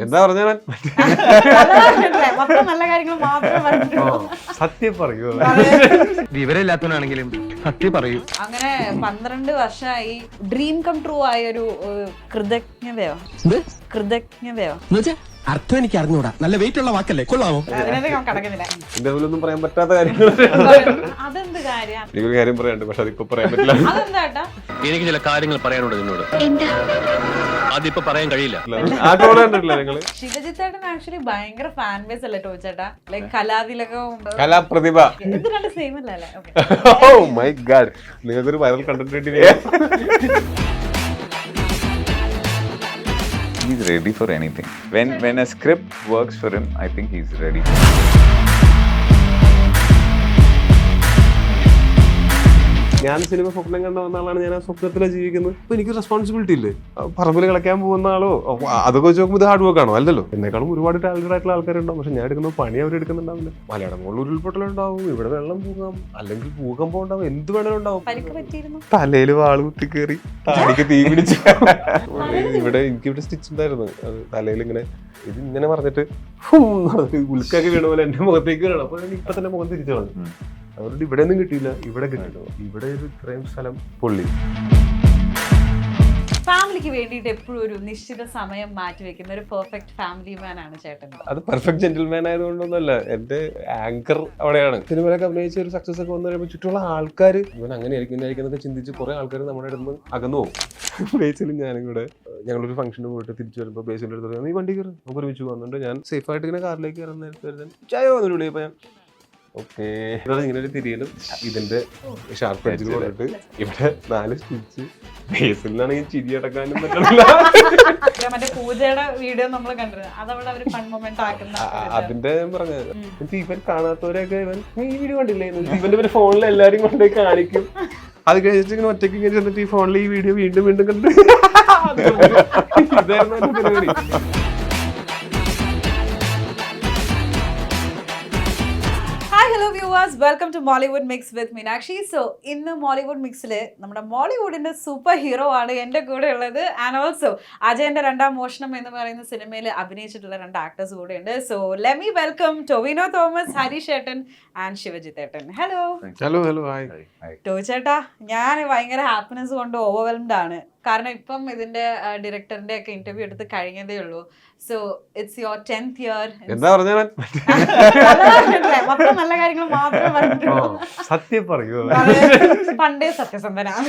എന്താ പറഞ്ഞ മൊത്തം നല്ല കാര്യങ്ങൾ മാത്രമേ പറഞ്ഞിട്ടുള്ളൂ. സത്യം പറയൂ. വിവരമില്ലാത്തവനാണെങ്കിലും സത്യം പറയൂ. അങ്ങനെ 12 വർഷമായി ഡ്രീം കം ട്രൂ ആയ ഒരു കൃതജ്ഞതയോ അർത്ഥം എനിക്ക് അറിഞ്ഞൂടാ. നല്ല വെയിറ്റ് ഉള്ള വാക്കല്ലേ, കൊള്ളാമോ? അതിനകത്ത് ഞാൻ കടക്കുന്നില്ല. ഇന്റർവ്യൂലൊന്നും പറയാൻ പറ്റാത്ത കാര്യങ്ങൾ അതെന്ത് കാര്യം? എനിക്കൊരു കാര്യം പറയാനുണ്ട്, പക്ഷെ അതിപ്പോ പറയാൻ പറ്റില്ല. അതെന്താ ഏട്ടാ? എനിക്ക് ചില കാര്യങ്ങൾ പറയാനുണ്ട് നിന്നോട്. അതിപ്പോ പറയാൻ കഴിയില്ല. ആ ടോള് കണ്ടിട്ടില്ല നിങ്ങള്? ശിവജിത്ത് ചേട്ടൻ ആക്ച്വലി ഭയങ്കര ഫാൻ ബേസ് അല്ലേ ടോച്ചേട്ടാ? ലൈക് കലാതിലകം കലാപ്രതിഭ. ഇത് രണ്ട് സെയിം അല്ലേ? ഓ മൈ ഗാഡ്, നിങ്ങൾക്കൊരു വൈറൽ കണ്ടിട്ട് He's ready for anything. When a script works for him, I think he's ready. ഞാൻ സിനിമ സ്വപ്നം കണ്ട വന്ന ആളാണ്. ഞാൻ ആ സ്വപ്നത്തിലാണ് ജീവിക്കുന്നത്. ഇപ്പൊ എനിക്ക് റെസ്പോൺസിബിലിറ്റി ഇല്ലേ? പറമ്പിൽ കളിക്കാൻ പോകുന്ന ആളോ അതൊക്കെ വെച്ച് നോക്കുമ്പോൾ ഇത് ഹാർഡ് വർക്ക് ആണോ? അല്ലല്ലോ. എന്നെക്കാളും ഒരുപാട് ടാലന്റഡ് ആയിട്ടുള്ള ആൾക്കാരുണ്ടാവും. പക്ഷെ ഞാൻ എടുക്കുന്ന പണി അവർ എടുക്കുന്നുണ്ടാവില്ല. മലയാളം മുകളിൽ ഉരുൾപൊട്ടലുണ്ടാവും, ഇവിടെ വെള്ളം പൂകാം, അല്ലെങ്കിൽ ഭൂകമ്പം ഉണ്ടാവും, എന്ത് വേണേലും ഉണ്ടാവും. തലയിൽ വാള് കുത്തി കയറി താടിക്ക് തീ പിടിച്ചു. ഇവിടെ എനിക്കിവിടെ സ്റ്റിച്ച് ഉണ്ടായിരുന്നു. അത് തലയിൽ ഇങ്ങനെ ഇത് ഇങ്ങനെ പറഞ്ഞിട്ട് ഉൽക്കൊക്കെ വീണ പോലെ എന്റെ മുഖത്തേക്ക് വീണു. അപ്പൊ ഇപ്പൊ തന്നെ മുഖം തിരിച്ചു കളഞ്ഞു. അവരുടെ ഇവിടെ ഒന്നും കിട്ടിയില്ല, ഇവിടെ കിട്ടിട്ടോ. ഇവിടെ ഒരു ഇത്രയും സ്ഥലം പൊള്ളി. ഫാമിലിക്ക് വേണ്ടിയിട്ട് എപ്പോഴും ഒരു നിശ്ചിത സമയം മാറ്റി വെക്കുന്ന ഒരു പെർഫെക്റ്റ് ഫാമിലി മാൻ ആണ് ചേട്ടൻ. അത് പെർഫെക്റ്റ് ജെന്റിൽമാൻ ആയതുകൊണ്ടൊന്നല്ല, എന്റെ ആങ്കർ അവിടെയാണ്. സിനിമയിലൊക്കെ അഭിനയിച്ച ഒരു സക്സസ് ഒക്കെ വന്നു കഴിയുമ്പോൾ ചുറ്റുമുള്ള ആൾക്കാർ ഇവൻ അങ്ങനെ ആയിരിക്കുന്നൊക്കെ ചിന്തിച്ച് കുറെ ആൾക്കാർ നമ്മുടെ അടുത്ത് അകന്നു പോകും. ബേസിൽ ഞാനും കൂടെ ഞങ്ങളൊരു ഫംഗ്ഷന് പോയിട്ട് തിരിച്ചു വരുമ്പോൾ ബേസിന്റെ അടുത്ത് നീ വണ്ടി കയറും, നമുക്ക് ഒരുമിച്ച് പോകുന്നുണ്ട്. ഞാൻ സേഫ് ആയിട്ട് ഇങ്ങനെ കാറിലേക്ക് കയറുന്ന നേരത്തെ ചായ വന്നു വിളിയപ്പോ ഞാൻ ഓക്കെ ഇങ്ങനെ ഒരു തിരിയലും ഇതിന്റെ ഷാർപ്പ് അടിച്ചു കൊണ്ടിട്ട് ഇവിടെ 4 സ്റ്റിച്ച്. ബേസിലാണെങ്കിൽ ചിരി അടക്കാനും പറ്റില്ല. മറ്റേ പൂജയുടെ വീഡിയോ നമ്മൾ കണ്ടിരുന്നു, അതവിടെ അവര് ഫൺ മൊമെന്റ് ആക്കുന്ന. അതിന്റെ ഞാൻ പറഞ്ഞത് ഇവൻ കാണാത്തവരൊക്കെ ഇവൻ ഈ വീഡിയോ കണ്ടില്ലേ, ഇവന്റെ ഫോണിൽ എല്ലാരും കൊണ്ടുപോയി കാണിക്കും. അത് കഴിച്ചിട്ട് ഇങ്ങനെ ഒറ്റയ്ക്ക് ഇങ്ങനെ ചെന്നിട്ട് ഈ ഫോണിൽ ഈ വീഡിയോ വീണ്ടും വീണ്ടും കണ്ടു. ഇതായിരുന്നു എന്റെ പരിപാടി. Hello viewers, welcome to Mollywood mix with Meenakshi. So ഇന്ന് മോളിവുഡ് മിക്സില് നമ്മുടെ മോളിവുഡിന്റെ സൂപ്പർ ഹീറോ ആണ് എൻ്റെ കൂടെ ഉള്ളത്. ആൻഡ് ഓൾസോ അജയന്റെ 2ാം മോഷണം എന്ന് പറയുന്ന സിനിമയിൽ അഭിനയിച്ചിട്ടുള്ള 2 ആക്ടേഴ്സ് കൂടെ ഉണ്ട്. So let me welcome Tovino Thomas, Harish ഏട്ടൻ ആൻഡ് ശിവജിത്ത് ഏട്ടൻ. ഹലോ. Hello hello hi. ടോച്ചേട്ടാ, ഞാൻ ഭയങ്കര ഹാപ്പിനെസ് കൊണ്ട് ഓവർവെൽംഡ് ആണ്. കാരണം ഇപ്പം ഇതിന്റെ ഡയറക്ടറിന്റെ ഒക്കെ ഇന്റർവ്യൂ എടുത്ത് കഴിഞ്ഞതേ ഉള്ളൂ. So it's your 10th year. എന്താ പറഞ്ഞ മൊത്തം നല്ല കാര്യങ്ങൾ മാത്രമേ പറഞ്ഞിട്ടുള്ളൂ. സത്യം പറയൂ. പണ്ടേ സത്യസന്ധനാണ്.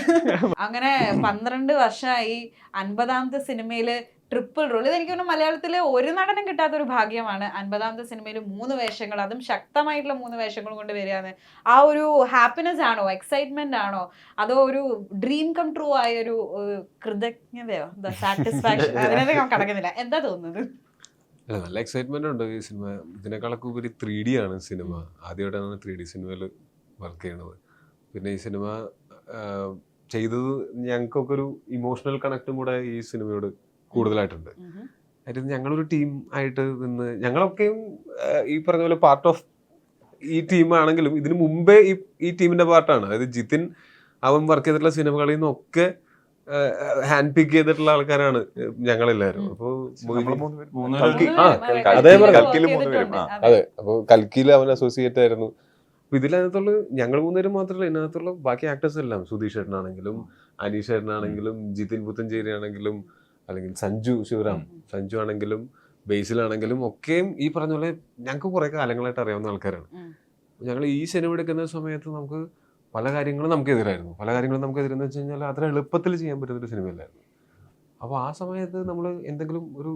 അങ്ങനെ 12 വർഷമായി 50ാമത്തെ സിനിമയില് ട്രിപ്പിൾ റോൾ. ഇതെനിക്ക് തോന്നുന്നു മലയാളത്തില് ഒരു നടനും കിട്ടാത്തൊരു ഭാഗ്യമാണ്. 50ാമത്തെ സിനിമയിൽ 3 വേഷങ്ങൾ, അതും ശക്തമായിട്ടുള്ള 3 വേഷങ്ങൾ കൊണ്ട് വരികയാണ്. ആ ഒരു ഹാപ്പിനെസ് ആണോ, എക്സൈറ്റ്മെന്റ് ആണോ, അതോ ഒരു ഡ്രീം കം ട്രൂ ആയ ഒരു കൃതജ്ഞതയോ, സാറ്റിസ്ഫാക്ഷൻ? അതിനകത്ത് ഞാൻ കടക്കുന്നില്ല. എന്താ തോന്നുന്നത്? നല്ല എക്സൈറ്റ്മെന്റ് ഉണ്ട് ഈ സിനിമ. ഇതിനേക്കാളൊക്കെ ഉപരി 3D ആണ് സിനിമ. ആദ്യമായിട്ടാണ് 3D സിനിമയിൽ വർക്ക് ചെയ്യണത്. പിന്നെ ഈ സിനിമ ചെയ്തത് ഞങ്ങൾക്കൊക്കെ ഒരു ഇമോഷണൽ കണക്റ്റും കൂടെ ഈ സിനിമയോട് കൂടുതലായിട്ടുണ്ട്. അതായത് ഞങ്ങളൊരു ടീം ആയിട്ട് നിന്ന് ഞങ്ങളൊക്കെയും ഈ പറഞ്ഞ പോലെ പാർട്ട് ഓഫ് ഈ ടീമാണെങ്കിലും ഇതിനു മുമ്പേ ഈ ടീമിന്റെ പാർട്ടാണ്. അതായത് ജിതിൻ അവൻ വർക്ക് ചെയ്തിട്ടുള്ള സിനിമകളിൽ നിന്നൊക്കെ ഹാൻഡ് പിക്ക് ചെയ്തിട്ടുള്ള ആൾക്കാരാണ് ഞങ്ങളെല്ലാവരും. അപ്പൊ അതെ, അപ്പൊ കൽക്കിയിൽ അവൻ അസോസിയേറ്റ് ആയിരുന്നു. അപ്പൊ ഇതിനകത്തുള്ള ഞങ്ങൾ 3 പേരും മാത്രമല്ല, ഇതിനകത്തുള്ള ബാക്കി ആക്ടേഴ്സ് എല്ലാം, സുധീഷ് ചേട്ടനാണെങ്കിലും അനീഷ് ചേട്ടനാണെങ്കിലും ജിതിൻ പുത്തഞ്ചേരി ആണെങ്കിലും അല്ലെങ്കിൽ സഞ്ജു ശിവറാം, സഞ്ജു ആണെങ്കിലും ബേസിലാണെങ്കിലും ഒക്കെയും ഈ പറഞ്ഞ പോലെ ഞങ്ങൾക്ക് കുറെ കാലങ്ങളായിട്ട് അറിയാവുന്ന ആൾക്കാരാണ്. ഞങ്ങൾ ഈ സിനിമ എടുക്കുന്ന സമയത്ത് നമുക്ക് പല കാര്യങ്ങളും നമുക്കെതിരായിരുന്നു. പല കാര്യങ്ങളും നമുക്കെതിരെന്ന് വെച്ച് കഴിഞ്ഞാൽ അത്ര എളുപ്പത്തിൽ ചെയ്യാൻ പറ്റുന്നൊരു സിനിമയിലായിരുന്നു. അപ്പോൾ ആ സമയത്ത് നമ്മൾ എന്തെങ്കിലും ഒരു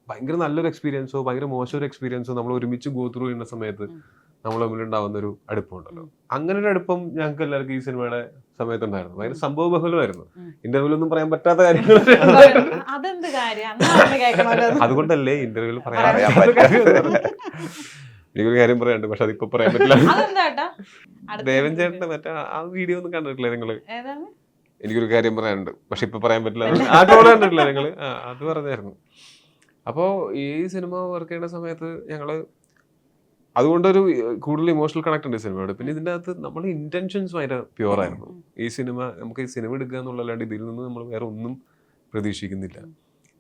ഭയങ്കര നല്ലൊരു എക്സ്പീരിയൻസോ ഭയങ്കര മോശം ഒരു എക്സ്പീരിയൻസോ നമ്മൾ ഒരുമിച്ച് ഗോ ത്രൂ ചെയ്യുന്ന സമയത്ത് നമ്മൾ തമ്മിലുണ്ടാവുന്ന ഒരു അടുപ്പമുണ്ടല്ലോ. അങ്ങനെ ഒരു അടുപ്പം ഞങ്ങൾക്ക് എല്ലാവർക്കും ഈ സിനിമയുടെ സമയത്തുണ്ടായിരുന്നു. ഭയങ്കര സംഭവ ബഹുലമായിരുന്നു. ഇന്റർവ്യൂലൊന്നും പറയാൻ പറ്റാത്ത കാര്യങ്ങൾ. അതുകൊണ്ടല്ലേ ഇന്റർവ്യൂവിൽ പറയാൻ എനിക്കൊരു കാര്യം പറയാനുണ്ട്, പക്ഷെ അതിപ്പോ പറയാൻ പറ്റില്ല. ദേവൻ ചേട്ടന്റെ മറ്റേ ആ വീഡിയോ ഒന്നും കണ്ടിട്ടില്ലേ നിങ്ങള്? എനിക്കൊരു കാര്യം പറയാനുണ്ട്, പക്ഷെ ഇപ്പൊ പറയാൻ പറ്റില്ല. ആ ടോള് കണ്ടിട്ടില്ലേ നിങ്ങള്? അത് പറഞ്ഞായിരുന്നു. അപ്പോ ഈ സിനിമ വർക്ക് ചെയ്യുന്ന സമയത്ത് ഞങ്ങള് അതുകൊണ്ടൊരു കൂടുതൽ ഇമോഷണൽ കണക്ട് ഉണ്ട് സിനിമയോട്. പിന്നെ ഇതിൻ്റെ അകത്ത് നമ്മുടെ ഇന്റൻഷൻസ് ഭയങ്കര പ്യുവർ ആയിരുന്നു. ഈ സിനിമ നമുക്ക് ഈ സിനിമ എടുക്കുക എന്നുള്ളതല്ലാണ്ട് ഇതിൽ നിന്ന് നമ്മൾ വേറെ ഒന്നും പ്രതീക്ഷിക്കുന്നില്ല.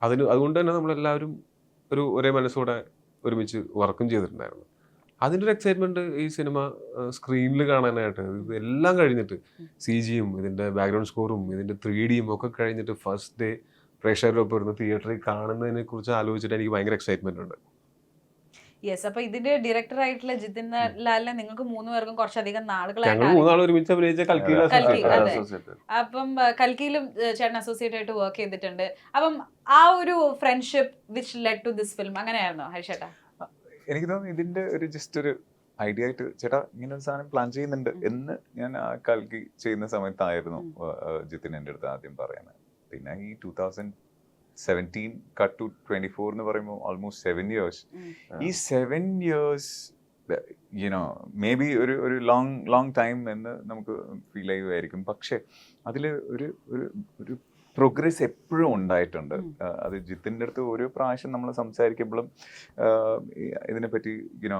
അതുകൊണ്ട് തന്നെ നമ്മളെല്ലാവരും ഒരേ മനസ്സോടെ ഒരുമിച്ച് വർക്കും ചെയ്തിട്ടുണ്ടായിരുന്നു. അതിൻ്റെ ഒരു എക്സൈറ്റ്മെന്റ് ഈ സിനിമ സ്ക്രീനിൽ കാണാനായിട്ട്, ഇത് എല്ലാം കഴിഞ്ഞിട്ട് CGയും ഇതിന്റെ ബാക്ക്ഗ്രൗണ്ട് സ്കോറും ഇതിന്റെ 3Dയും ഒക്കെ കഴിഞ്ഞിട്ട് ഫസ്റ്റ് ഡേ പ്രേക്ഷകരൊപ്പം ഇരുന്ന് തിയേറ്ററിൽ കാണുന്നതിനെ കുറിച്ച് ആലോചിച്ചിട്ട് എനിക്ക് ഭയങ്കര എക്സൈറ്റ്മെന്റ് ഉണ്ട്. യെസ്. അപ്പൊ ഇതിന്റെ ഡയറക്ടർ ആയിട്ടുള്ള ജിതിൻ ലാലിനെ നിങ്ങൾക്ക് 3 പേർക്കും കുറച്ചധികം ഞങ്ങൾ നാളുകളായിട്ട് 3 ആൾ ഒരുമിച്ച് അഭിനയിച്ച കൽക്കിയിലെ കൽക്കി, അതെ. അപ്പം കൽക്കിയിലും ചേട്ടൻ അസോസിയേറ്റ് ആയിട്ട് വർക്ക് ചെയ്തിട്ടുണ്ട്. അപ്പം ആ ഒരു friendship which led to this film അങ്ങനെയായിരുന്നോ ഹരിശേട്ടാ? എനിക്ക് തോന്നുന്നു ഇതിന്റെ ഒരു ജസ്റ്റ് ഒരു ഐഡിയ ആയിട്ട് ചേട്ടാ ഇങ്ങനെ ഒരു സാധനം പ്ലാൻ ചെയ്യുന്നുണ്ട് എന്ന് ഞാൻ ആ കൽക്കി ചെയ്യുന്ന സമയത്തായിരുന്നു ജിതിൻ എൻ്റെ അടുത്ത് ആദ്യം പറയുന്നത്. പിന്നെ ഈ 2017 കട്ട് ടു 24 എന്ന് പറയുമ്പോൾ ഓൾമോസ്റ്റ് 7 years. ഈ 7 years യുനോ മേ ബി ഒരു ലോങ് ടൈം എന്ന് നമുക്ക് ഫീൽ ചെയ്യുമായിരിക്കും. പക്ഷെ അതിൽ ഒരു പ്രോഗ്രസ് എപ്പോഴും ഉണ്ടായിട്ടുണ്ട്. അത് ജിത്തിൻ്റെ അടുത്ത് ഓരോ പ്രാവശ്യം നമ്മൾ സംസാരിക്കുമ്പോഴും ഇതിനെപ്പറ്റി യുനോ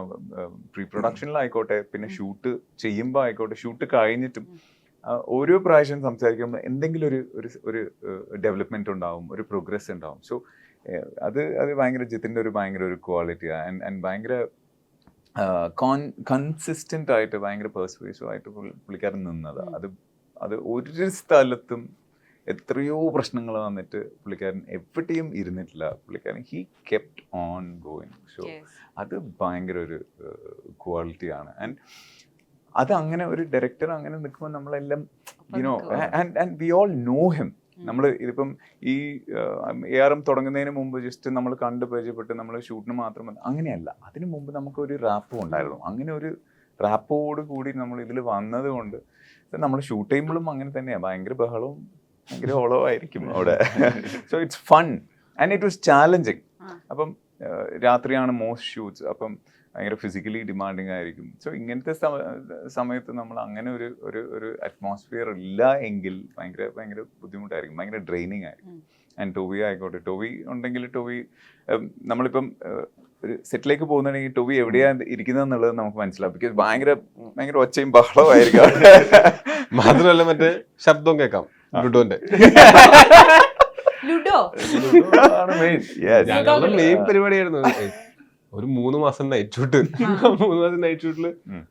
പ്രീ പ്രൊഡക്ഷനിലായിക്കോട്ടെ, പിന്നെ ഷൂട്ട് ചെയ്യുമ്പോൾ ആയിക്കോട്ടെ, ഷൂട്ട് കഴിഞ്ഞിട്ടും ഓരോ പ്രാവശ്യം സംസാരിക്കുമ്പോൾ എന്തെങ്കിലും ഒരു ഡെവലപ്മെന്റ് ഉണ്ടാവും, ഒരു പ്രോഗ്രസ് ഉണ്ടാവും. സോ അത് ഭയങ്കര ജിത്തിൻ്റെ ഭയങ്കര ഒരു ക്വാളിറ്റി ആൻഡ് ഭയങ്കര കൺസിസ്റ്റന്റ് ആയിട്ട് ഭയങ്കര പെർസ്വേസീവ് ആയിട്ട് പുള്ളിക്കാരൻ നിന്നത്. അത് ഒരു സ്ഥലത്തും എത്രയോ പ്രശ്നങ്ങൾ വന്നിട്ട് പുള്ളിക്കാരൻ എവിടെയും ഇരുന്നിട്ടില്ല. പുള്ളിക്കാരൻ he kept on going. So അത് ഭയങ്കര ഒരു ക്വാളിറ്റിയാണ്. ആൻഡ് അത് അങ്ങനെ ഒരു ഡയറക്ടർ അങ്ങനെ നിൽക്കുമ്പോൾ നമ്മളെല്ലാം you know and we all know him. നമ്മൾ ഇതിപ്പം ഈ ARM തുടങ്ങുന്നതിന് മുമ്പ് ജസ്റ്റ് നമ്മൾ കണ്ട് പരിചയപ്പെട്ട് നമ്മൾ ഷൂട്ടിന് മാത്രം അങ്ങനെയല്ല. അതിനു മുമ്പ് നമുക്കൊരു റാപ്പും ഉണ്ടായിരുന്നു. അങ്ങനെ ഒരു റാപ്പോട് കൂടി നമ്മൾ ഇതിൽ വന്നത് കൊണ്ട് നമ്മൾ ഷൂട്ട് ചെയ്യുമ്പോഴും അങ്ങനെ തന്നെയാണ്. ഭയങ്കര ബഹളവും ഭയങ്കര ഓളമായിരിക്കും അവിടെ. So it's fun and it was challenging. അപ്പം രാത്രിയാണ് മോസ്റ്റ് ഷൂട്ട്സ്. അപ്പം ഭയങ്കര ഫിസിക്കലി ഡിമാൻഡിങ് ആയിരിക്കും. സോ ഇങ്ങനത്തെ സമയത്ത് നമ്മൾ അങ്ങനെ ഒരു അറ്റ്മോസ്ഫിയർ ഇല്ല എങ്കിൽ ഭയങ്കര ബുദ്ധിമുട്ടായിരിക്കും, ഭയങ്കര ഡ്രെയിനിങ് ആയിരിക്കും. ആൻഡ് ടോവി ആയിക്കോട്ടെ, ടോവി ഉണ്ടെങ്കിൽ ടോവി നമ്മളിപ്പം ഒരു സെറ്റിലേക്ക് പോകുന്നുണ്ടെങ്കിൽ ടോവി എവിടെയാണ് ഇരിക്കുന്നത് എന്നുള്ളത് നമുക്ക് മനസ്സിലാവും. ബിക്കോസ് ഭയങ്കര ഒച്ചയും ബഹളമായിരിക്കും. മാത്രമല്ല മറ്റേ ശബ്ദവും കേൾക്കാം ലുഡോന്റെ. ലുഡോ ഞങ്ങളുടെ മെയിൻ പരിപാടിയായിരുന്നു. ഒരു 3 മാസം നൈറ്റ് ഷൂട്ട്. 3 മാസം നൈറ്റ് ഷൂട്ടില്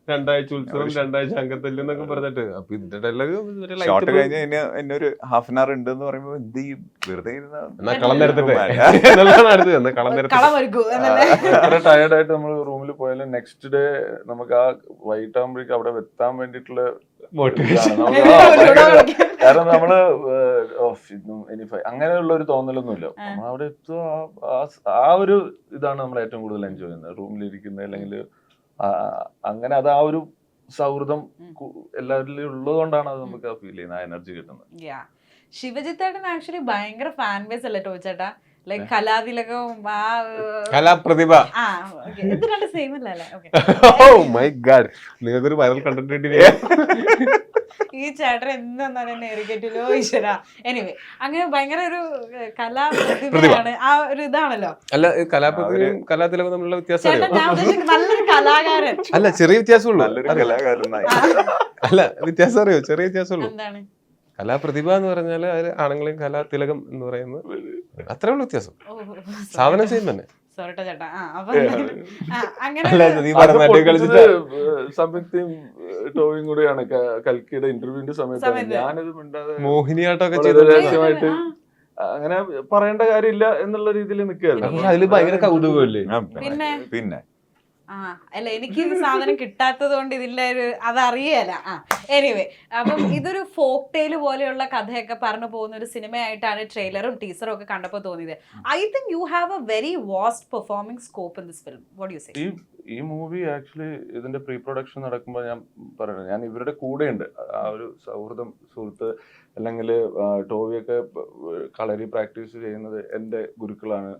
2 ആഴ്ച ഉത്സവം, 2 ആഴ്ച അങ്കത്തല്ല് എന്നൊക്കെ പറഞ്ഞിട്ട്. അപ്പൊ ഇതിന്റെ ഡയലോഗ് ഷോട്ട് കഴിഞ്ഞ് എന്നെ ഒരു ഹാഫ് ആൻ അവർ ഉണ്ട് എന്ന് പറയുമ്പോൾ എന്ത് ചെയ്യും? വെറുതെ എന്നാ കളം നിരത്തിട്ട് കളം എത്ര ടയർഡ് ആയിട്ട് നമ്മൾ റൂമിൽ പോയാലും നെക്സ്റ്റ് ഡേ നമുക്ക് ആ വൈകിട്ടാകുമ്പോഴേക്കും അവിടെ എത്താൻ വേണ്ടിയിട്ടുള്ള കാരണം നമ്മള് അങ്ങനെയുള്ള ഒരു തോന്നലൊന്നുമില്ല. നമ്മളവിടെ എത്തുക, ആ ഒരു ഇതാണ് നമ്മൾ ഏറ്റവും കൂടുതൽ എൻജോയ് ചെയ്യുന്നത്. റൂമിലിരിക്കുന്നത് അല്ലെങ്കിൽ അങ്ങനെ അത് ആ ഒരു സൗഹൃദം എല്ലാവരിലും ഉള്ളത് കൊണ്ടാണ് അത് നമുക്ക് ആ ഫീൽ ചെയ്യുന്നത്, ആ എനർജി കിട്ടുന്നത്. ശിവജിത്തേട്ടൻ ആക്ച്വലി ഭയങ്കര ഫാൻ ബേസ് അല്ലേ ടോവിച്ചേട്ടാ? ലൈക് കലാതിലകവും കലാപ്രതിഭ. ഇത് രണ്ട് സെയിം അല്ലേ? നിങ്ങൾക്കൊരു വൈറൽ കണ്ടന്റ് ഈ ചേട്ടൻ എന്താണെന്നാണ് എന്നെ എറിക്കറ്റില്ലോ ഈശ്വര. എനിവേ അങ്ങനെ ഭയങ്കര ഒരു കലാപ്രതിഭയാണ്. ആ ഒരു ഇതാണല്ലോ. അല്ല, കലാപ്രതിഭയും കലാതിലകവും തമ്മിലുള്ള വ്യത്യാസം നല്ലൊരു കലാകാരൻ അല്ല, ചെറിയ വ്യത്യാസമുള്ളൂ. അല്ല, വ്യത്യാസം അറിയോ? ചെറിയ വ്യത്യാസമുള്ളൂ. എന്താണ് കലാപ്രതിഭ എന്ന് പറഞ്ഞാല് അതിൽ ആണുങ്ങളെയും കലാതിലകം എന്ന് പറയുന്നത് അത്രേ ഉള്ളൂ വ്യത്യാസം. സാധനം സെയിം തന്നെ. സംയുക്തയും ടോവിയും കൂടെയാണ് കൽക്കിയുടെ ഇന്റർവ്യൂവിന്റെ സമയത്ത് ഞാനിത് മിണ്ടാതെ മോഹിനിയാട്ടമൊക്കെ രഹസ്യമായിട്ട് അങ്ങനെ പറയേണ്ട കാര്യമില്ല എന്നുള്ള രീതിയിൽ നിൽക്കുകയായിരുന്നു. അതില് ഭയങ്കര കൗതുകമല്ലേ? പിന്നെ അല്ല, എനിക്ക് ഇത് സാധനം കിട്ടാത്തത് കൊണ്ട് ഇതിന്റെ ഒരു അതറിയല. എനിവേ, അപ്പം ഇതൊരു ഫോക്ക് ടെയിൽ പോലെയുള്ള കഥയൊക്കെ പറഞ്ഞു പോകുന്ന ഒരു സിനിമയായിട്ടാണ് ട്രെയിലറും ടീസറും ഒക്കെ കണ്ടപ്പോൾ തോന്നിയത്. I think you have a very vast performing scope in this film. What you say? ഈ മൂവി ആക്ച്വലി ഇതിന്റെ പ്രീ പ്രൊഡക്ഷൻ നടക്കുമ്പോൾ ഞാൻ പറയുന്നത്, ഞാൻ ഇവരുടെ കൂടെയുണ്ട്. ആ ഒരു സുഹൃത്ത് അല്ലെങ്കിൽ ടോവിയൊക്കെ കളരി പ്രാക്ടീസ് ചെയ്യുന്നത് എൻ്റെ ഗുരുക്കളാണ്.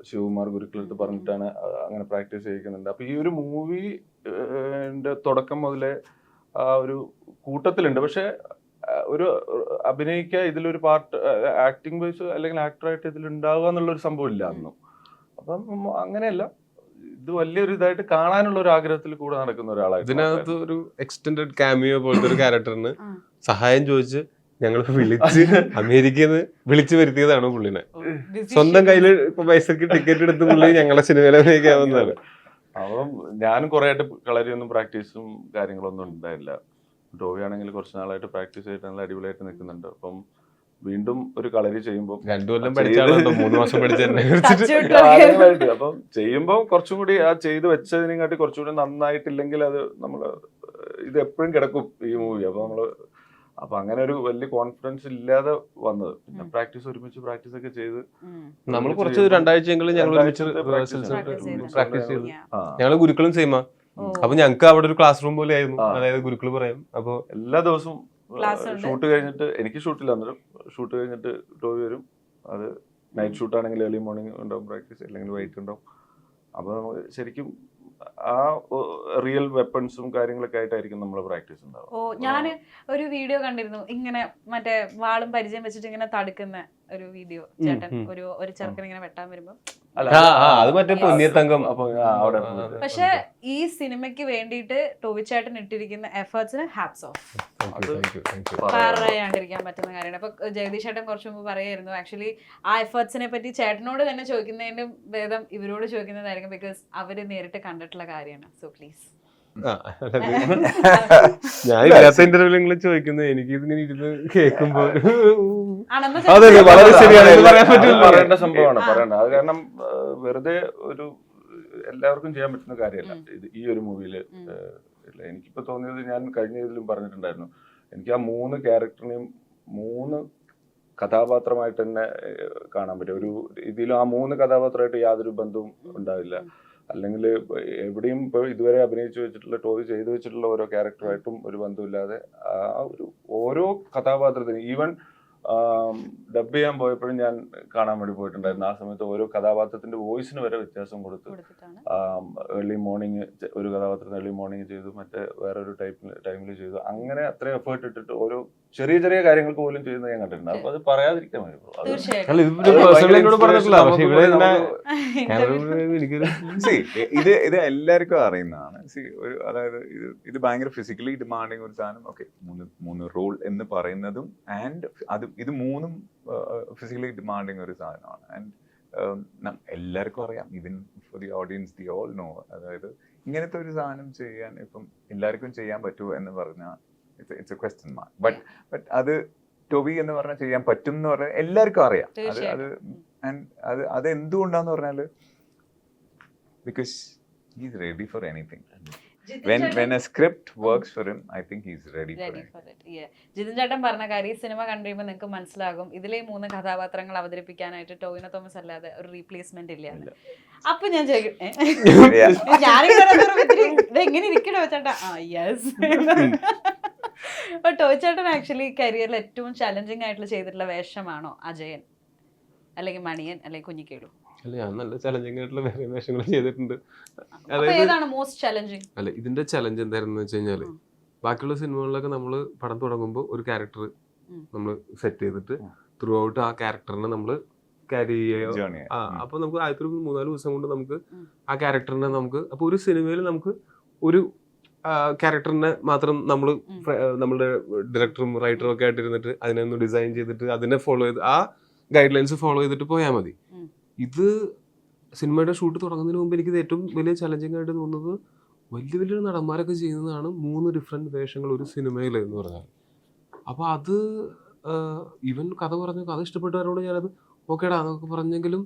ശിവകുമാർ ഗുരുക്കളടുത്ത് പറഞ്ഞിട്ടാണ് അങ്ങനെ പ്രാക്ടീസ് ചെയ്യിക്കുന്നുണ്ട്. അപ്പൊ ഈ ഒരു മൂവിന്റെ തുടക്കം മുതലേ ആ ഒരു കൂട്ടത്തിലുണ്ട്. പക്ഷെ ഒരു അഭിനയിക്കുക, ഇതിലൊരു പാർട്ട് ആക്ടിങ് വൈസ് അല്ലെങ്കിൽ ആക്ടറായിട്ട് ഇതിലുണ്ടാവുക എന്നുള്ളൊരു സംഭവം ഇല്ല അന്നും. അപ്പം അങ്ങനെയല്ല, ഇത് വലിയൊരു ഇതായിട്ട് കാണാനുള്ള ഒരു ആഗ്രഹത്തിൽ കൂടെ നടക്കുന്ന ഒരാളാണ്. ഇതിനകത്ത് ഒരു എക്സ്റ്റെൻഡഡ് കാമിയോ പോലത്തെ ഒരു ക്യാരക്ടറിന് സഹായം ചോദിച്ച് ഞങ്ങൾ വിളിച്ച് അമേരിക്കയിൽ നിന്ന് വിളിച്ചു വരുത്തിയതാണ് പുള്ളിനെ. Busy സ്വന്തം schedule. കയ്യില് പൈസക്ക് ടിക്കറ്റ് എടുത്ത് പുള്ളി ഞങ്ങളെ സിനിമയിലേക്കാവുന്നതാണ്. അപ്പം ഞാനും കുറെ ആയിട്ട് കളരിയൊന്നും പ്രാക്ടീസും കാര്യങ്ങളൊന്നും ഉണ്ടായില്ല. ടോവി ആണെങ്കിൽ കുറച്ച് നാളായിട്ട് പ്രാക്ടീസ് ആയിട്ട് നല്ല അടിപൊളിയായിട്ട് നിൽക്കുന്നുണ്ട്. അപ്പം വീണ്ടും ഒരു കളരി ചെയ്യുമ്പോൾ 2 കൊല്ലം പഠിച്ചാണോ 3 മാസം പഠിച്ചെന്നെ Touch വിട്ടു. അപ്പം ചെയ്യുമ്പോൾ കുറച്ചും കൂടി ആ ചെയ്ത് വെച്ചതിനെക്കാട്ടി കുറച്ചുകൂടി നന്നായിട്ടില്ലെങ്കിൽ അത് നമ്മള് ഇത് എപ്പോഴും കിടക്കും ഈ മൂവി. അപ്പൊ അങ്ങനെ ഒരു വലിയ കോൺഫിഡൻസ് ഇല്ലാതെ വന്നത്. പിന്നെ ഒരുമിച്ച് പ്രാക്ടീസ് ഒക്കെ ചെയ്ത് നമ്മൾ കുറച്ച് 2 ആഴ്ചയെങ്കിലും ഞങ്ങൾ പ്രാക്ടീസ് ചെയ്തു. ഞങ്ങള് ഗുരുക്കളും സെയിമാ. അപ്പൊ ഞങ്ങക്ക് അവിടെ ഒരു ക്ലാസ് റൂം പോലെ ആയിരുന്നു. അതായത് ഗുരുക്കള് പറയും. അപ്പൊ എല്ലാ ദിവസവും Class ഉണ്ട്. ഷൂട്ട് കഴിഞ്ഞിട്ട്, എനിക്ക് ഷൂട്ടില്ല അന്നേരം, ഷൂട്ട് കഴിഞ്ഞിട്ട് ടോവി വരും. അത് നൈറ്റ് ഷൂട്ട് ആണെങ്കിൽ ഏർലി മോർണിംഗ് ഉണ്ടാവും പ്രാക്ടീസ്, അല്ലെങ്കിൽ വൈകിട്ട് ഉണ്ടാവും. അപ്പൊ നമുക്ക് ശരിക്കും ആ റിയൽ വെപ്പൺസും കാര്യങ്ങളൊക്കെ ആയിട്ടായിരിക്കും നമ്മൾ പ്രാക്ടീസ് ഉണ്ടാവും. ഞാന് ഒരു വീഡിയോ കണ്ടിരുന്നു, ഇങ്ങനെ മറ്റേ വാളും പരിചയം വെച്ചിട്ട് ഇങ്ങനെ തടുക്കുന്ന ഒരു വീഡിയോ. ചേട്ടൻ ഒരു ചെറുക്കൻ ഇങ്ങനെ വെട്ടാൻ വരുമ്പോ. അത് മറ്റേ പൊന്നിയത്തങ്കം. അവിടെ പക്ഷെ ഈ സിനിമയ്ക്ക് വേണ്ടിയിട്ട് ടോവി ചേട്ടൻ ഇട്ടിരിക്കുന്ന എഫേർട്സിന് ഹാറ്റ്സ് ഓഫ്. പറയാണ്ടിരിക്കാൻ പറ്റുന്ന കാര്യമാണ്. അപ്പൊ ജഗദീഷ് ചേട്ടൻ കുറച്ച് മുമ്പ് പറയായിരുന്നു, ആക്ച്വലി ആ എഫേർട്സിനെ പറ്റി ചേട്ടനോട് തന്നെ ചോദിക്കുന്നതിന്റെ ഭേദം ഇവരോട് ചോദിക്കുന്നതായിരിക്കും, ബിക്കോസ് അവര് നേരിട്ട് കണ്ടിട്ടുള്ള കാര്യമാണ്. So please. ഞാൻ ഇല്ലാത്ത ഇന്റർവ്യൂലെങ്കിലും ചോദിക്കുന്നത് എനിക്ക് ഇതിങ്ങനെ ഇരുന്ന് കേൾക്കുമ്പോ വളരെ ശരിയാണ് പറയേണ്ട സംഭവമാണ് പറയേണ്ടത്. അത് കാരണം വെറുതെ ഒരു എല്ലാവർക്കും ചെയ്യാൻ പറ്റുന്ന കാര്യമല്ല ഇത് ഈ ഒരു മൂവിയില്. എനിക്കിപ്പോ തോന്നിയത്, ഞാൻ കഴിഞ്ഞ ഇതിലും പറഞ്ഞിട്ടുണ്ടായിരുന്നു, എനിക്ക് ആ 3 ക്യാരക്ടറിനെയും 3 കഥാപാത്രമായിട്ട് തന്നെ കാണാൻ പറ്റും. ഒരു ഇതിലും ആ 3 കഥാപാത്രമായിട്ട് യാതൊരു ബന്ധവും ഉണ്ടാവില്ല. അല്ലെങ്കിൽ എവിടെയും ഇപ്പോൾ ഇതുവരെ അഭിനയിച്ചു വെച്ചിട്ടുള്ള, ടോവി ചെയ്തു വെച്ചിട്ടുള്ള ഓരോ ക്യാരക്ടറായിട്ടും ഒരു ബന്ധമില്ലാതെ ആ ഒരു ഓരോ കഥാപാത്രത്തിന്, ഈവൻ ഡബ് ചെയ്യാൻ പോയപ്പോഴും ഞാൻ കാണാൻ വേണ്ടി പോയിട്ടുണ്ടായിരുന്നു. ആ സമയത്ത് ഓരോ കഥാപാത്രത്തിന്റെ വോയിസിന് വരെ വ്യത്യാസം കൊടുത്ത്, ഏർലി മോർണിംഗ് ഒരു കഥാപാത്രത്തിന് ഏർലി മോർണിംഗ് ചെയ്തു, മറ്റേ വേറൊരു ടൈമിൽ ചെയ്തു. അങ്ങനെ അത്രയും എഫേർട്ട് ഇട്ടിട്ട് ഓരോ ചെറിയ ചെറിയ കാര്യങ്ങൾക്ക് പോലും ചെയ്യുന്നത് ഞാൻ കണ്ടിട്ടുണ്ട്. അപ്പൊ അത് പറയാതിരിക്കാൻ ഇത് എല്ലാവർക്കും അറിയുന്നതാണ്. അതായത് ഇത് ഭയങ്കര ഫിസിക്കലി ഡിമാൻഡിങ് ഒരു സാധനം. ഓക്കെ, 3 റോൾ എന്ന് പറയുന്നതും ആൻഡ് ഇത് 3ഉം ഫിസിക്കലി ഡിമാൻഡിങ് ഒരു സാധനമാണ്. ആൻഡ് എല്ലാവർക്കും അറിയാം, even for the audience, the all no. അതായത് ഇങ്ങനത്തെ ഒരു സാധനം ചെയ്യാൻ ഇപ്പം എല്ലാവർക്കും ചെയ്യാൻ പറ്റുമോ എന്ന് പറഞ്ഞാൽ it's A question mark. But അത് ടോവി എന്ന് പറഞ്ഞാൽ ചെയ്യാൻ പറ്റും എന്ന് പറഞ്ഞാൽ എല്ലാവർക്കും അറിയാം. അത് എന്തുകൊണ്ടാന്ന് പറഞ്ഞാല് because he is ready for anything. When a script works for him, I think he's ready for it. Jithin ചേട്ടൻ പറഞ്ഞ കാര്യം സിനിമ കണ്ടുകഴിയുമ്പോൾ നിങ്ങൾക്ക് മനസ്സിലാകും, ഇതിലെ 3 കഥാപാത്രങ്ങൾ അവതരിപ്പിക്കാനായിട്ട് ടോവിനോ തോമസ് അല്ലാതെ ഒരു റീപ്ലേസ്മെന്റ് ഇല്ല. അപ്പൊ ഞാൻ എങ്ങനെ ഇരിക്കണോ ചേട്ടാ? യെസ്. അപ്പൊ ടോവി ചേട്ടൻ ആക്ച്വലി കരിയറിൽ ഏറ്റവും ചലഞ്ചിങ് ആയിട്ടുള്ള ചെയ്തിട്ടുള്ള വേഷമാണോ അജയൻ, അല്ലെങ്കിൽ മണിയൻ, അല്ലെങ്കിൽ കുഞ്ഞിക്കേളു? അല്ല, ഞാൻ നല്ല ചലഞ്ചിങ് ആയിട്ടുള്ള വേറെ വേഷങ്ങൾ ചെയ്തിട്ടുണ്ട്. അല്ല, ഇതിന്റെ ചലഞ്ച് എന്തായിരുന്നു വെച്ച് കഴിഞ്ഞാല്, ബാക്കിയുള്ള സിനിമകളിലൊക്കെ നമ്മള് പടം തുടങ്ങുമ്പോൾ ഒരു ക്യാരക്ടർ നമ്മൾ സെറ്റ് ചെയ്തിട്ട് ത്രൂ ഔട്ട് ആ ക്യാരക്ടറിനെ നമ്മൾ ക്യാരി ചെയ്യുക. അപ്പൊ നമുക്ക് ആദ്യത്തെ ഒരു 3-4 ദിവസം കൊണ്ട് നമുക്ക് ആ ക്യാരക്ടറിനെ നമുക്ക്, അപ്പൊ ഒരു സിനിമയിൽ നമുക്ക് ഒരു ക്യാരക്ടറിനെ മാത്രം നമ്മളുടെ ഡയറക്ടറും റൈറ്ററും ഒക്കെ ആയിട്ട് ഇരുന്നിട്ട് അതിനെ ഒന്ന് ഡിസൈൻ ചെയ്തിട്ട് അതിനെ ഫോളോ ചെയ്ത് ആ ഗൈഡ് ലൈൻസ് ഫോളോ ചെയ്തിട്ട് പോയാൽ മതി. ഇത് സിനിമയുടെ ഷൂട്ട് തുടങ്ങുന്നതിന് മുമ്പ് എനിക്ക് ഏറ്റവും വലിയ ചലഞ്ചിങ് ആയിട്ട് തോന്നുന്നത്, വലിയ വലിയ നടന്മാരൊക്കെ ചെയ്യുന്നതാണ് 3 ഡിഫറെന്റ് വേഷങ്ങൾ ഒരു സിനിമയിൽ എന്ന് പറഞ്ഞാൽ. അപ്പൊ അത് ഈവൻ കഥ ഇഷ്ടപ്പെട്ടവരോട് ഞാനത് ഓക്കേടാ എന്നൊക്കെ പറഞ്ഞെങ്കിലും,